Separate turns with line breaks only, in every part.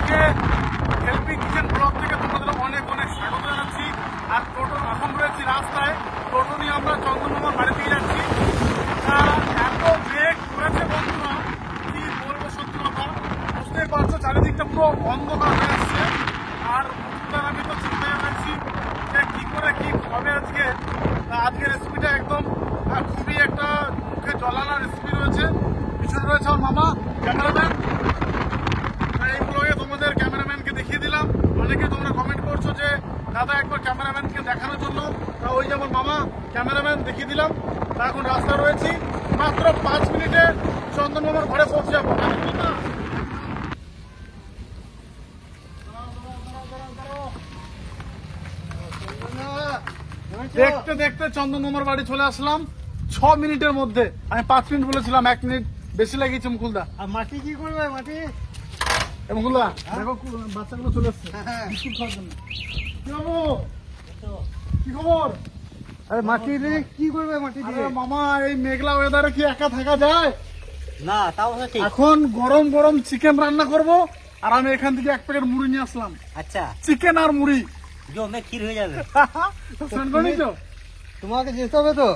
আজকে helping kitchen blog থেকে তোমাদের অনেক অনেক স্বাগত জানাচ্ছি। আর টোটো এখন রয়েছি রাস্তায়, টোটো নিয়ে আমরা চন্দননগর বাড়ি দিয়ে যাচ্ছি। এত ব্রেক করেছে বন্ধুরা, কি বলবো, সত্যি কথা বুঝতেই পারছো, চারিদিকটা পুরো অন্ধকার হয়ে আসছে। আর আমি তো চিন্তায় থাকছি যে কি করে কি হবে আজকে। আজকের রেসিপিটা একদম খুবই একটা মুখে জলানা রেসিপি রয়েছে। পিছনে রয়েছে আমার মামা ক্যামেরাম্যান। এই ব্লগে তোমাদের ক্যামেরাম্যানকে দেখিয়ে দিলাম। অনেকে তোমরা কমেন্ট করছো যে দাদা একবার ক্যামেরাম্যানকে দেখানোর জন্য। ওই যে আমার মামা ক্যামেরাম্যান দেখিয়ে দিলাম। এখন রাস্তা রয়েছি, মাত্র 5 মিনিটে চন্দন মামার ঘরে পৌঁছে যাবো। দেখতে দেখতে চন্দন মামার বাড়ি চলে আসলাম 6 মিনিটের মধ্যে। আমি 5 মিনিট বলেছিলাম, 1 মিনিট বেশি লাগিয়েছে মুকুলদা।
আর মাটি কি করবে? মাটি
মুকুলদা দেখো বাচ্চাগুলো চলে এসছে বিস্কুট খাওয়ার জন্য। কি খবর?
আরে মাটি দিয়ে কি করবে? মাটি দিয়ে
মামা এই মেঘলা ওয়েদারে কি একা থাকা যায়?
না, তাও ঠিক।
এখন গরম গরম চিকেন রান্না করব। আর আমি এখান থেকে 1 প্যাকেট মুড়ি নিয়ে আসলাম।
আচ্ছা,
চিকেন আর মুড়ি
জমে ক্ষীর হয়ে যাবে।
তোমাকে যেতে হবে তো?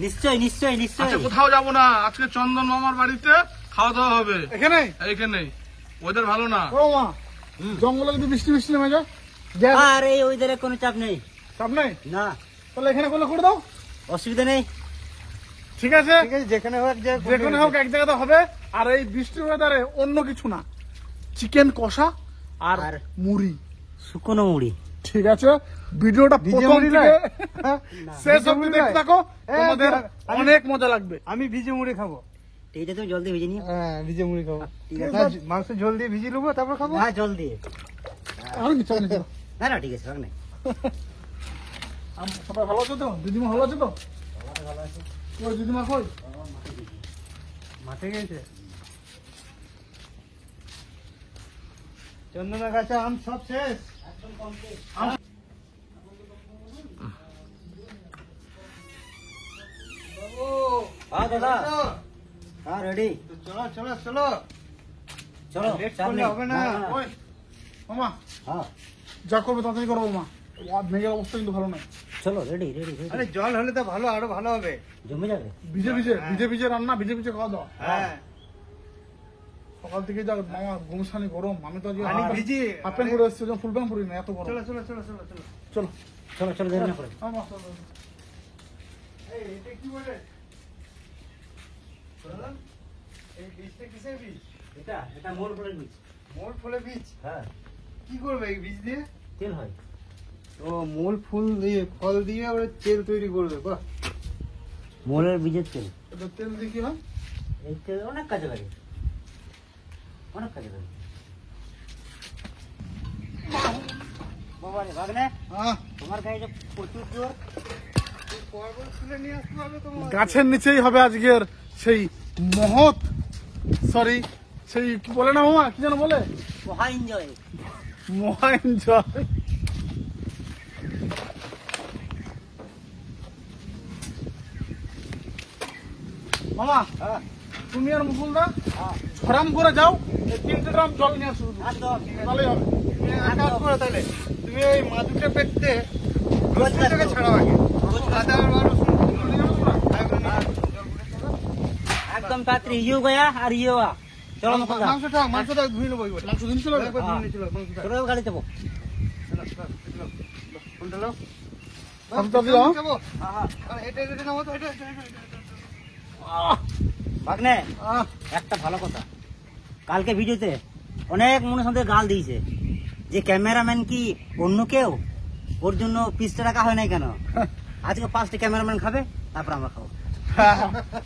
নিশ্চয় নিশ্চয় নিশ্চয়।
কোথাও যাবো না, আজকে চন্দন মামার বাড়িতে খাওয়া দাওয়া হবে।
এখানে
এইখানেই ওদের ভালো না।
ও মা, জঙ্গলে যদি বৃষ্টি বৃষ্টি নেমে যায়?
আর এই ওইদারে কোনো চাপ নেই।
চাপ নেই
না,
তাহলে এখানে করলে করে দাও,
অসুবিধা নেই।
ঠিক আছে
যেখানে হোক
যেখানে হোক এক জায়গাতে হবে। আর এই বৃষ্টির ওয়েদারে অন্য কিছু না, চিকেন কষা আর
আর
মুড়ি,
শুকনো মুড়ি।
ঠিক আছে, ভিডিওটা প্রথম থেকে শেষ অবধি দেখতে থাকো, তোমাদের অনেক মজা লাগবে।
আমি ভিজে মুড়ি খাবো। এইটা তুমি জল দিয়ে ভিজে নিও।
হ্যাঁ, ভিজে মুড়ি খাবো।
ঠিক আছে,
মাংস ঝোল দিয়ে ভিজিয়ে নেবো, তারপর খাবো।
হ্যাঁ, জল দিয়ে।
আর কিছু না,
না না, ঠিক আছে, রাখ না।
সবাই ভালো আছে তো? দিদিমা ভালো আছে তো?
ভালো আছে।
ওই দিদিমা কই?
মাঠে গেছে। চন্দনের কাছে আম সব শেষ, একদম কমপ্লিট। হ্যাঁ দাদা, হ্যাঁ রেডি।
চলো চলো চলো
চলো, চাপ নেই।
হবে না। ওই মামা,
হ্যাঁ
যা করবে তাড়াতাড়ি করবো মা। মেঘের অবস্থা কিন্তু ভালো নয়।
চলো, রেডি রেডি।
আরে জল হলে তো ভালো, আরো ভালো হবে।
জমে যাবে।
ভিজে ভিজে ভিজে ভিজে রান্না, ভিজে ভিজে খাওয়া দাওয়া।
হ্যাঁ,
সকাল থেকে যা মামা ঘুমসানি গরম। আমি তো
পানি ভিজি
হাফ প্যান্ট পরে এসেছি, ফুল প্যান্ট পরি না, এত গরম।
চলো চলো চলো চলো চলো
চলো
চলো চলো, দেরি না করে।
মামা, চলো। এই এটা কি বলে? এই বীজটা কিসের বীজ?
এটা এটা মোল ফলের বীজ।
মোল ফুলের বীজ?
হ্যাঁ,
কি করবে এই বীজ দিয়ে?
তেল হয়।
ও, মোল ফুল দিয়ে ফল দিয়ে আবার তেল তৈরি করবে। বাহ,
মোলের বীজের তেল।
এটা তেল দিয়ে কি হয়?
এই তেল অনেক কাজে লাগে, অনেক কাজে লাগে। বাবা রে ভাগনে,
হ্যাঁ,
তোমার গায়ে যে প্রচুর জোর।
পর্বত তুলে নিয়ে আসতে হবে তোমার। গাছের নিচেই হবে আজকের সেই মহৎ, সরি সেই কি বলে না মামা, কি যেন বলে,
মহা এনজয়।
মহা এনজয়। মামা,
হ্যাঁ
তুমি আর মুকুলদা
হ্যাঁ,
ঝরাম করে যাও, 3 ড্রাম জল নিয়ে আসো,
একদম।
তাহলেই হবে।
এক কাজ করো
তাহলে তুমি এই মাদুটা পেটতে
রোজটাকে
ছাড়াও আগে। আদা আর রসুন নিয়ে যাবো তোমরা?
একদম তাড়াতাড়ি ইউ গয়া আর ইউ আ। চলো মুকুলদা,
মাংসটা ধুয়ে নেবো। মাংস ধুয়ে চলে যাবে।
চলো গাড়ি যাবো। ভাগনে, একটা ভালো কথা, কালকে ভিডিওতে অনেক মনের সাথে গাল দিয়েছে যে ক্যামেরাম্যান কি অন্য কেউ, ওর জন্য পিসটা রাখা হয় নাই কেন। আজকে 5টা ক্যামেরাম্যান খাবে, তারপর আমরা খাবো।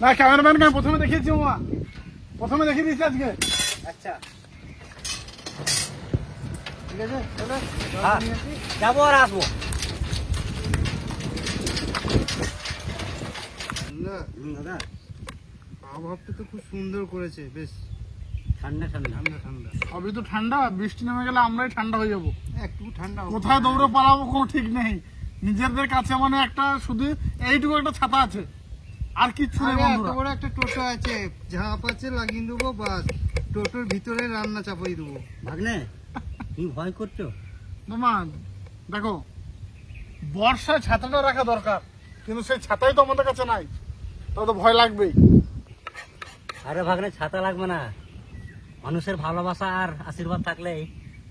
না, ক্যামেরাম্যানকে আমি প্রথমে দেখিয়েছি মামা, প্রথমে দেখিয়ে দিয়েছি আজকে।
আচ্ছা
ঠিক আছে, চলো
হ্যাঁ, যাবো আর আসবো। দাদা,
আবহাওয়াটা তো খুব সুন্দর করেছে, বেশ
ঠান্ডা ঠান্ডা।
ঠান্ডা ঠান্ডা। সবই তো ঠান্ডা, বৃষ্টি নেমে গেলে আমরাই ঠান্ডা হয়ে যাবো।
একটু ঠান্ডা
কোথায় দৌড়ে পালাবো কোনো ঠিক নেই। নিজেদের কাছে মানে একটা শুধু এইটুকু একটা ছাতা আছে, আর কিচ্ছু নেই বন্ধুরা।
এত বড় একটা টোটো আছে, ঝাঁপ আছে, লাগিয়ে দেবো, বাস
টোটোর ভিতরে রান্না চাপাই দেবো।
ভাগ্নে তুমি ভয় করছো?
মামা দেখো, বর্ষায় ছাতাটা রাখা দরকার, কিন্তু সেই ছাতাই তো আমাদের কাছে নাই, তাহলে তো ভয় লাগবেই।
আরে ভাগ্নে ছাতা লাগবে না, মানুষের ভালোবাসা আর আশীর্বাদ থাকলেই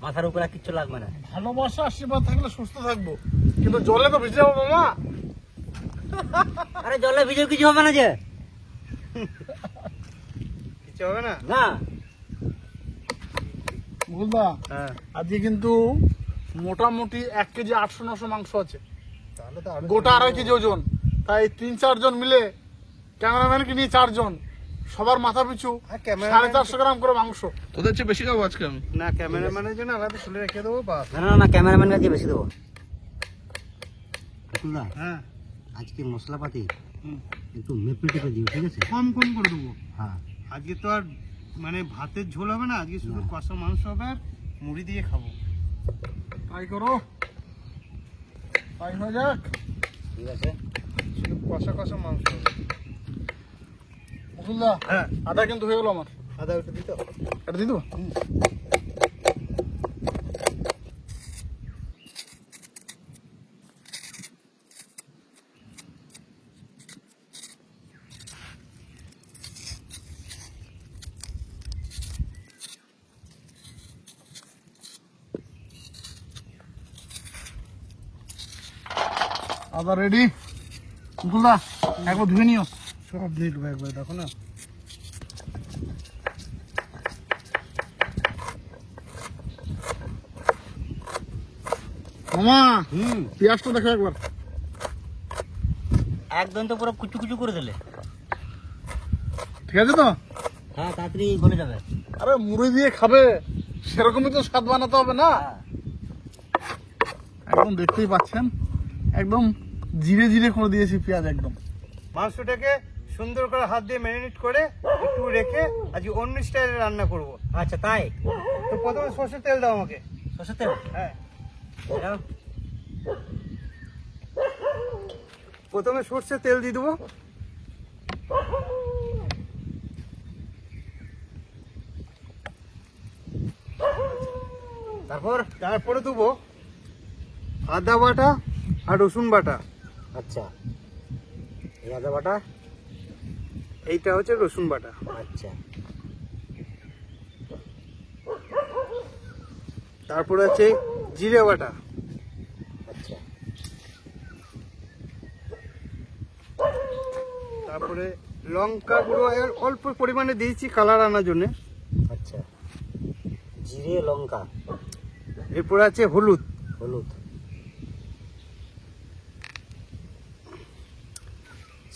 মাথার উপরে আর কিচ্ছু লাগবে না।
ভালোবাসা আশীর্বাদ থাকলে সুস্থ থাকবো, কিন্তু জলে তো ভিজে যাবো মামা।
আরে জলে ভিজেও কিছু হবে না যে,
কিছু হবে না
না।
বুঝলা,
হ্যাঁ
আজকে কিন্তু মোটামুটি 1 কেজি 800-900 মাংস আছে,
তাহলে তো
গোটা 2.5 কেজি ওজন। তাই 3-4 জন মিলে, ক্যামেরাম্যানকে নিয়ে 4 জন, সবার মাথা পিছু 450 গ্রাম করে মাংস।
তোদের চেয়ে বেশি খাবো আজকে আমি।
না, ক্যামেরাম্যানের জন্য আলাদা তুলে রেখে দেবো।
না না না, ক্যামেরাম্যান কাছে বেশি দেবো। না,
হ্যাঁ,
আজকে মশলাপাতি একটু মেপে টেপে দিও, ঠিক আছে?
কম কম করে দেবো।
হ্যাঁ
আজকে তো আর মানে ভাতের ঝোল হবে না, আজকে শুধু কষা মাংস হবে আর মুড়ি দিয়ে খাবো। তাই করো, তাই হয়ে যাক।
ঠিক আছে।
শুধু কষা কষা মাংস হবে। মুকুলদা, হ্যাঁ, আদা কিন্তু হয়ে গেল আমার। আদা ওটা দিতে, এটা দিত। আদা রেডি। মুকুলদা, একবার ধুয়ে নিও। সব দিয়ে দেবো একবার, দেখো না। মামা, পেঁয়াজটা দেখো একবার।
একদম তো পুরো কুচু কুচু করে দিলে।
ঠিক আছে তো?
হ্যাঁ, তাড়াতাড়ি গলে যাবে।
আরে মুড়ি দিয়ে খাবে, সেরকমই তো স্বাদ বানাতে হবে না। একদম দেখতেই পাচ্ছেন, একদম জিরে জিরে করে দিয়েছি পেঁয়াজ একদম। মাংসটাকে সুন্দর করে হাত দিয়ে ম্যারিনেট করে একটু রেখে আজকে অন্য স্টাইলে রান্না করব।
আচ্ছা তাই?
তো প্রথমে সরষের তেল দাও আমাকে।
সরষের তেল?
হ্যাঁ,
দাও।
প্রথমে সরষের তেল দিয়ে দেবো। তারপরে দেবো আদা বাটা আর রসুন বাটা।
আচ্ছা, এই আদা বাটা,
এইটা হচ্ছে রসুন বাটা।
আচ্ছা।
তারপরে আছে জিরে বাটা।
আচ্ছা,
তারপরে লঙ্কা গুঁড়ো অল্প পরিমাণে দিয়েছি কালার আনার জন্য।
আচ্ছা, জিরে লঙ্কা।
এরপরে আছে হলুদ।
হলুদ।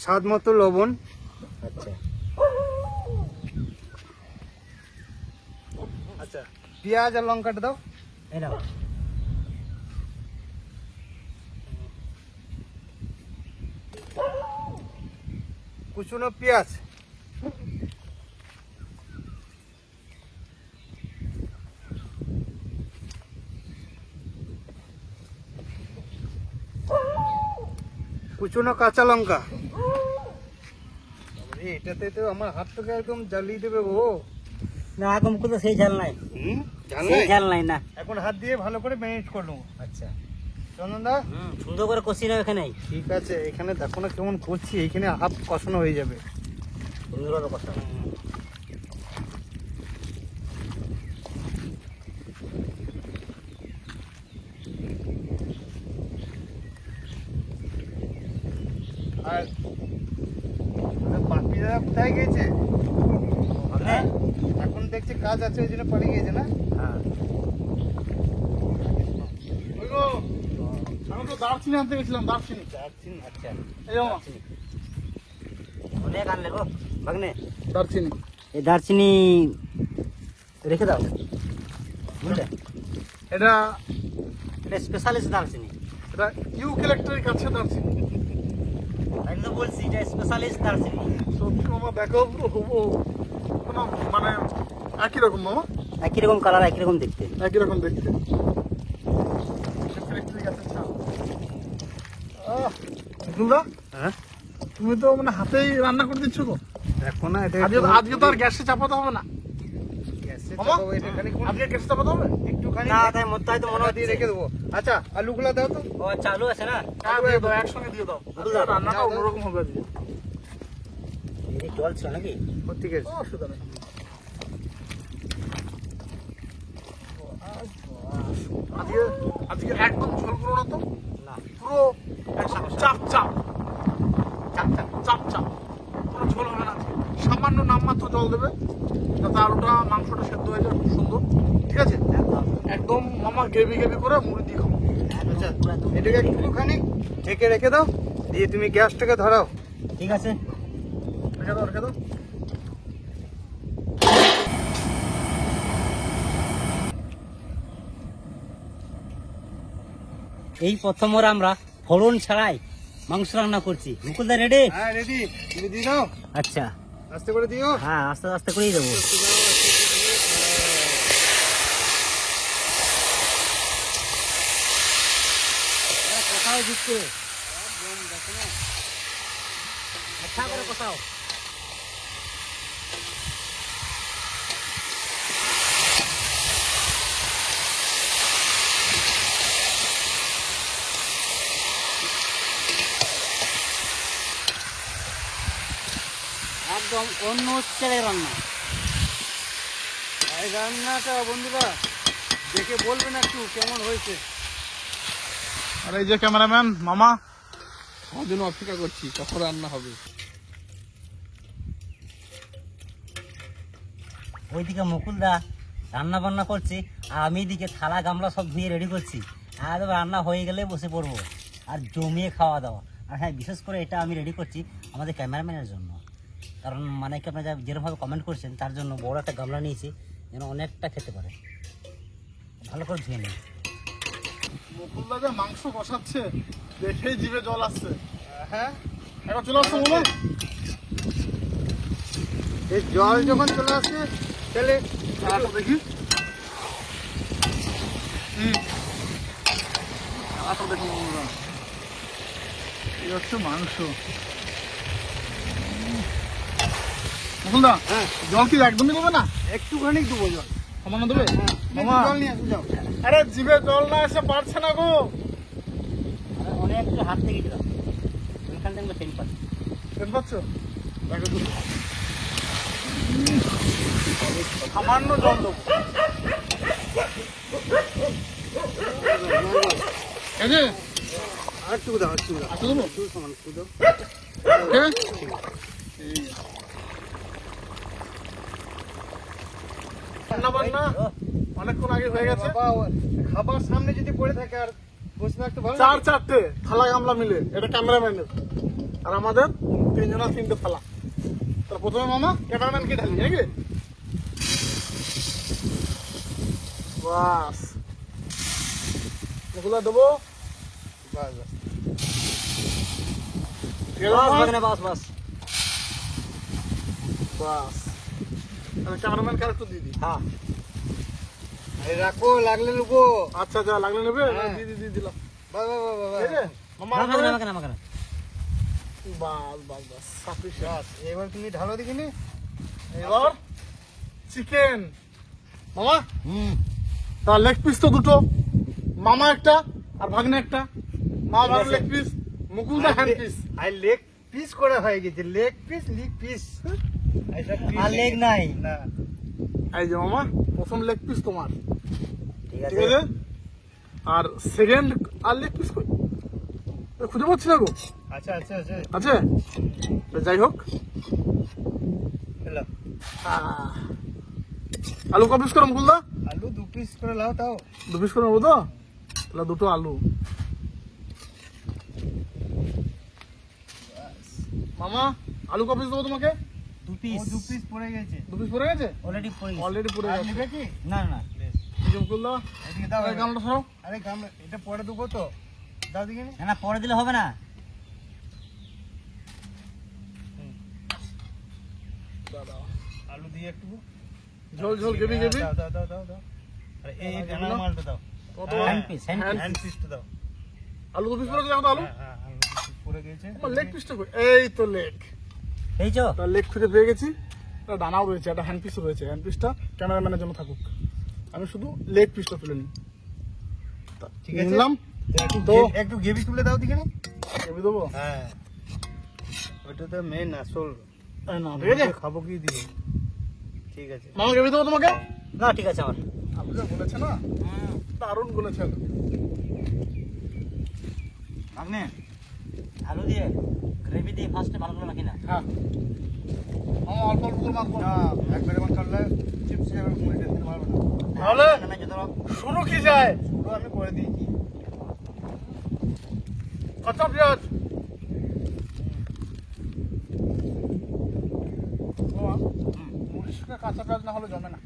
স্বাদ মতো লবণ।
আচ্ছা।
আচ্ছা, পেঁয়াজ আর লঙ্কাটা দাও।
এই নাও।
কুচনো পেঁয়াজ। কুচনো কাঁচা লঙ্কা। এটাতে তো আমার হাতটাকে একদম জ্বালিয়ে দেবে গো।
না, এখন তো সেই ঝাল নাই। সেই ঝাল নাই না।
এখন হাত দিয়ে ভালো করে ম্যারিনেট করে নেবো।
আচ্ছা,
চন্দনদা,
সুন্দর করে কষি নাও এখানে।
ঠিক আছে, এখানে দেখো না কেমন করছি, এইখানে হাত কষানো হয়ে যাবে।
সুন্দর করে কষা।
আর বাপিরা কোথায় গেছে?
হ্যাঁ,
এখন দেখছি কাজ আছে, ওই জন্য পালিয়ে গেছে না?
হ্যাঁ।
ওই গো, আমি তো দারচিনি আনতে গেছিলাম। দারচিনি।
আচ্ছা,
এই যে মামা,
অনেক আনলে গো ভাগ্নে।
দারচিনি।
এই দারচিনি রেখে দাও, বুঝলে?
এটা
এটা স্পেশালিস্ট দারচিনি।
এটা ইউক্যালিপ্টাসের কাছে দারচিনি।
আমি তো বলছি এটা স্পেশালিস্ট দারচিনি।
সত্যি মামা, দেখো পুরো হুবহু, কোনো মানে একই রকম মামা,
একই রকম কালার, একই রকম দেখতে।
একই রকম দেখতে। ইউক্যালিপ্টাসের গাছের ছাল। মুকুলদা,
হ্যাঁ,
তুমি তো মানে হাতেই রান্না করে দিচ্ছ তো?
দেখো না, এটা
আজকে তো আর গ্যাসে চাপাতে হবে না। মামা আজকে গ্যাস চাপাতে হবে
একটুখানি
না তাই তাই তো মনে
দিয়ে
হচ্ছে।
রেখে দেবো। আচ্ছা আলুগুলো দাও তো।
ও চালু আছে না?
হ্যাঁ দিয়ে দাও, একসঙ্গে দিয়ে দাও। আজকে রান্নাটা
দাও, দাও।
অন্যরকম হবে আজকে।
এই জল ছিল নাকি?
ঠিক আছে।
অসুবিধা নেই। আজকে আজকে একদম ঝোল করো না তো,
না
পুরো একদম চাপ চাপ চাপ চাপ চাপ চাপ, কোনো ঝোল হবে না আজকে। সামান্য নামমাত্র জল দেবে যাতে আলুটা মাংসটা সেদ্ধ হয়ে যায় খুব সুন্দর, ঠিক আছে? একদম মামা গ্রেভি গ্রেভি করে মুড়ি দিয়ে খাবো।
আচ্ছা এটাকে একটুখানি ঢেকে রেখে দাও, দিয়ে তুমি গ্যাসটাকে ধরাও।
ঠিক আছে।
রেখে দাও রেখে দাও।
এই প্রথম ওর আমরা ফোড়ন ছাড়াই মাংস রান্না করছি। মুকুলদা রেডি?
হ্যাঁ রেডি, তুমি দিয়ে দাও,
আচ্ছা
আস্তে করে দিও।
হ্যাঁ আস্তে আস্তে করেই দেবো। কোথাও দিচ্ছে আচ্ছা করে কোথাও। একদম অন্য স্টাইলের রান্না।
এই রান্নাটা বন্ধুরা দেখে বলবেন একটু কেমন হয়েছে।
আর এই যে ক্যামেরাম্যান মামা,
আমার জন্য অপেক্ষা করছি কখন রান্না হবে।
ওইদিকে মুকুলদা রান্না বান্না করছে আর আমি এদিকে থালা গামলা সব ধুয়ে রেডি করছি। আর রান্না হয়ে গেলে বসে পড়বো আর জমিয়ে খাওয়া দাওয়া। আর হ্যাঁ বিশেষ করে এটা আমি রেডি করছি আমাদের ক্যামেরাম্যানের জন্য, কারণ মানে কি আপনারা যেরকমভাবে কমেন্ট করছেন তার জন্য বড় একটা গামলা নিয়েছি যেন অনেকটা খেতে পারে। ভালো করে ধুয়ে নিই।
মুকুলদা যে মাংস কষাচ্ছে দেখেই জিভে জল আসছে।
হ্যাঁ
একবার চলে আসছো বলো।
এই জল যখন চলে আসছে তাহলে
আচ্ছা দেখি। আচ্ছা দেখুন বন্ধুরা, এই হচ্ছে মাংস। মুকুলদা
হ্যাঁ
জল কি একদমই দেবে না?
একটুখানি দেবো জল।
সামান্য দেবে? মামা
জল নিয়ে আসো যাও।
আরে জিভে জল না এসে পারছে না গো।
আর অনেক একটু হাত থেকে দিলাম, ওইখান থেকে টেন পাচ্ছি।
দেখতে পাচ্ছ? দেখো তো। সামান্য জল দেবো। এই যে
আর একটু দাও, একটু দাও,
আচ্ছা দেবো।
একটু সমান একটু দাও।
ঠিক আছে? এই রান্না বান্না অনেকক্ষণ আগে হয়ে গেছে।
বাবা, খাবার সামনে যদি পড়ে থাকে আর বসে থাকতে ভালো লাগে?
চারটে থালা গামলা মিলে, এটা ক্যামেরাম্যানের আর আমাদের তিনজনের তিনটে থালা। তার প্রথমে মামা ক্যামেরাম্যানকে ঢালি নাকি? বাস এগুলো দেবো।
বাস, বাস।
বাস বাস।
বাস ক্যামেরাম্যান ক্যারেক্টার দিয়ে দিই।
হ্যাঁ
এই রাখো, লাগলে লুকো।
আচ্ছা যা লাগলে নেবে।
হ্যাঁ।
দিয়ে দিলাম।
বাস, বাস, বাস, বাস,
ঠিক আছে?
বাস।
মামা
আমাকে না, আমাকে না, আমাকে না।
বাস বাস বাস sufficient।
বাস, এবার তুমি ঢালো দেখিনি।
এবার চিকেন মামা।
হুম
তার লেগ পিস তো দুটো, মামা একটা আর ভাগ্নে একটা। মামা ভাগ্নে লেগ পিস, মুকুলদা হ্যান্ড পিস।
আর লেগ পিস করে হয়ে গেছে, লেগ পিস, লিগ পিস।
আর লেগ নাই।
না,
এই যে মামা প্রথম লেগ পিস তোমার,
ঠিক
ঠিক
আছে।
আছে? আর সেকেন্ড আর লেগ পিস কই খুঁজে পাচ্ছি না গো।
আচ্ছা আচ্ছা আচ্ছা,
আছে তো যাই হোক।
এলো।
আলু ক পিস করো মুকুলদা?
আলু 2 পিস করে লাও তাও।
2 পিস করে নেবো তো? তাহলে দুটো আলু। মামা আলু ক পিস দেবো তোমাকে?
2 পিস।
2 পিস পড়ে গেছে।
2 পিস পড়ে গেছে?
অলরেডি পড়ে গেছে।
অলরেডি পড়ে
আর
গেছে।
নেবে কি?
না না না।
এই যে মুকুলদা
এদিকে দাও।
এই গামলাটা সরাও।
আরে গামলা এটা পরে দেবো তো, দাও দেখিনি।
না না পরে দিলে হবে না।
আলু দিয়ে একটু
ঝোল ঝোল গেবি গেবি।
দাও দাও দাও দাও দাও। আরে এই ডানা মালটা দাও।
কত
hand piece, hand piece.
Hand পিসটা দাও।
আলু 2 পিস পড়ে গেছে? আলু
হ্যাঁ হ্যাঁ, আলু 2 পিস পড়ে গেছে।
আমার লেগ পিসটা কই? এই তো লেগ।
এই তো
তার লেগ খুঁজে পেয়ে গেছি। একটা ডানাও রয়েছে, একটা হ্যান্ড পিসও রয়েছে। হ্যান্ড পিসটা ক্যামেরাম্যানের জন্য থাকুক, আমি শুধু লেগ পিসটা তুলে নিই।
ঠিক আছে,
নিলাম
তো
তো
একটু গ্রেভি তুলে দাও দিকে।
গ্রেভি দেবো?
হ্যাঁ, ওটা তো মেন আসল।
না ঠিক আছে,
খাবো কি দিয়ে? ঠিক আছে
মামা গ্রেভি দেবো তোমাকে?
না ঠিক আছে আমার।
আপনি যা বলেছে না, দারুণ বলেছেন।
আপনি আলু দিয়ে গ্রেভি দিয়ে ফার্স্টে ভালো করে মাখি না।
হ্যাঁ মামা অল্প অল্প করে মাখবো।
না, একবারে আমার করলে চিপস হিসাবে মুড়ি দিতে পারবো না।
তাহলে
না, যত
শুরু কি যায়?
পুরো আমি করে দিয়েছি।
কাঁচা পেঁয়াজ মামা, মুড়ির সঙ্গে কাঁচা পেঁয়াজ না হলে জমে না।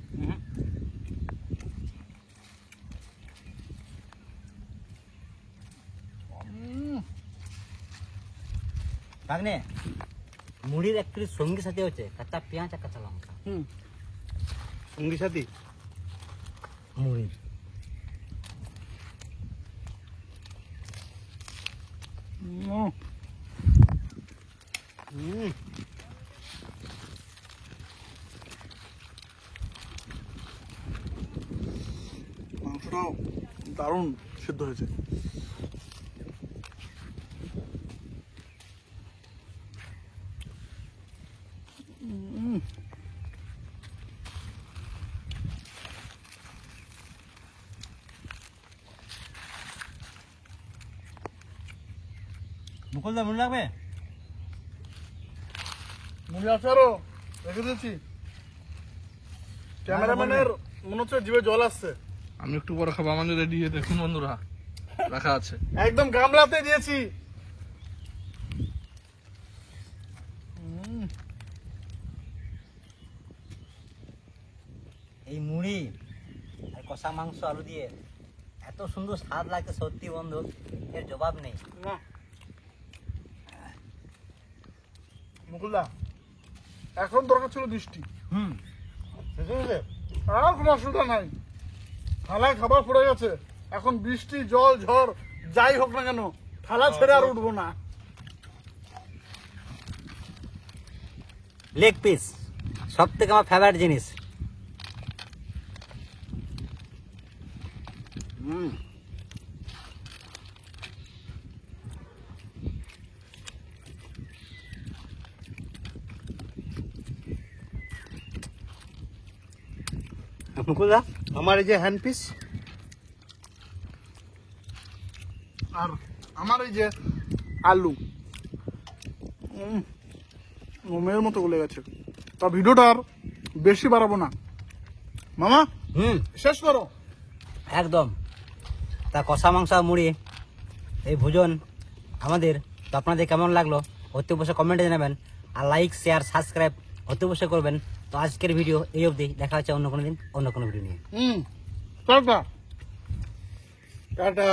ভাগ্নে মুড়ির একটু সঙ্গী সাথে হচ্ছে কাঁচা পেঁয়াজ আর কাঁচা লঙ্কা।
সঙ্গী সাথী
মুড়ির
মাংসটাও দারুণ সিদ্ধ হয়েছে।
মুকুলদা মুড়ি লাগবে?
মুড়ি আছে আরো রেখে দিয়েছি। ক্যামেরাম্যানের মনে হচ্ছে জিভে জল আসছে।
আমি একটু পরে খাবো, আমাদের রেডি হয়ে দেখুন বন্ধুরা রাখা আছে।
একদম গামলাতে দিয়েছি।
এই মুড়ি আর কষা মাংস আলু দিয়ে এত সুন্দর স্বাদ লাগছে সত্যি বন্ধু, এর জবাব নেই।
না মুকুলদা, এখন দরকার ছিল বৃষ্টি। আর কোনো অসুবিধা নাই, থালায় খাবার পড়ে গেছে। এখন বৃষ্টি জল ঝড় যাই হোক না কেন, থালা ছেড়ে আর উঠবো না।
লেগ পিস সব থেকে আমার ফেভারিট জিনিস।
মুকুলদা, আমার এই যে হ্যান্ড পিস
আর আমার এই যে আলু মোমের মতো গলে গেছে। তা ভিডিওটা আর বেশি বাড়াবো না, মামা শেষ করো।
একদম। তা কষা মাংস আর মুড়ি এই ভোজন আমাদের, তো আপনাদের কেমন লাগলো অতি অবশ্যই কমেন্টে জানাবেন। আর লাইক শেয়ার সাবস্ক্রাইব অতি অবশ্যই করবেন। তো আজকের ভিডিও এই অবধি, দেখা হচ্ছে অন্য কোনো দিন অন্য কোনো ভিডিও নিয়ে।
Tata tata.